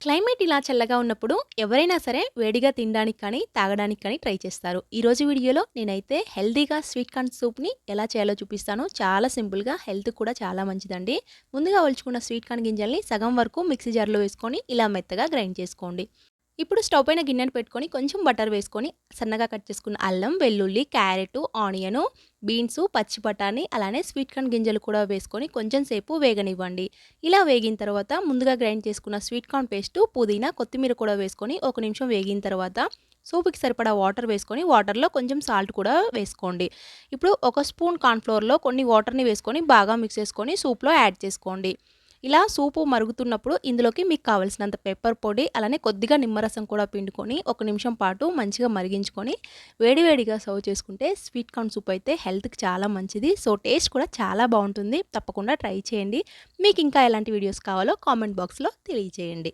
Climate ఇలా చల్లగా ఉన్నప్పుడు ఎవరైనా సరే వేడిగా తినడానికి కానీ, తాగడానికి కానీ ట్రై చేస్తారు. ఈరోజు వీడియోలో నేనైతే హెల్తీగా స్వీట్ కార్న్ సూప్‌ని ఎలా చేయాలో చూపిస్తాను. చాలా సింపుల్‌గా హెల్త్‌కి కూడా చాలా మంచిదండి. ముందుగా ఒలుచుకున్న స్వీట్ కార్న్ గింజల్ని సగం వరకు మిక్సీ జార్‌లో వేసుకొని ఇలా మెత్తగా గ్రైండ్ చేసుకోండి. ఇప్పుడు స్టవ్ పైన గిన్నెను పెట్టుకొని కొంచెం బటర్ వేసుకొని సన్నగా కట్ చేసుకున్న అల్లం, వెల్లుల్లి, క్యారెట్, ఆనియను, బీన్స్, పచ్చి బఠాణీ అలానే స్వీట్ కార్న్ గింజలు కూడా వేసుకొని కొంచెం సేపు వేగనివ్వండి. ఇలా వేగిన తర్వాత ముందుగా గ్రైండ్ చేసుకున్న స్వీట్ కార్న్ పేస్టు, పుదీనా, కొత్తిమీర కూడా వేసుకొని ఒక నిమిషం వేగిన తర్వాత సూప్‌కి సరిపడా వాటర్ వేసుకొని వాటర్‌లో కొంచెం సాల్ట్ కూడా వేసుకోండి. ఇప్పుడు ఒక స్పూన్ కార్న్ ఫ్లోర్‌లో కొన్ని వాటర్‌ని వేసుకొని బాగా మిక్స్ చేసుకొని సూప్‌లో యాడ్ చేసుకోండి. ఇలా సూపు మరుగుతున్నప్పుడు ఇందులోకి మీకు కావాల్సినంత పెప్పర్ పొడి అలానే కొద్దిగా నిమ్మరసం కూడా పిండుకొని ఒక నిమిషం పాటు మంచిగా మరిగించుకొని వేడివేడిగా సర్వ్ చేసుకుంటే స్వీట్ కార్న్ సూప్ అయితే హెల్త్‌కి చాలా మంచిది. సో టేస్ట్ కూడా చాలా బాగుంటుంది. తప్పకుండా ట్రై చేయండి. మీకు ఇంకా ఎలాంటి వీడియోస్ కావాలో కామెంట్ బాక్స్‌లో తెలియజేయండి.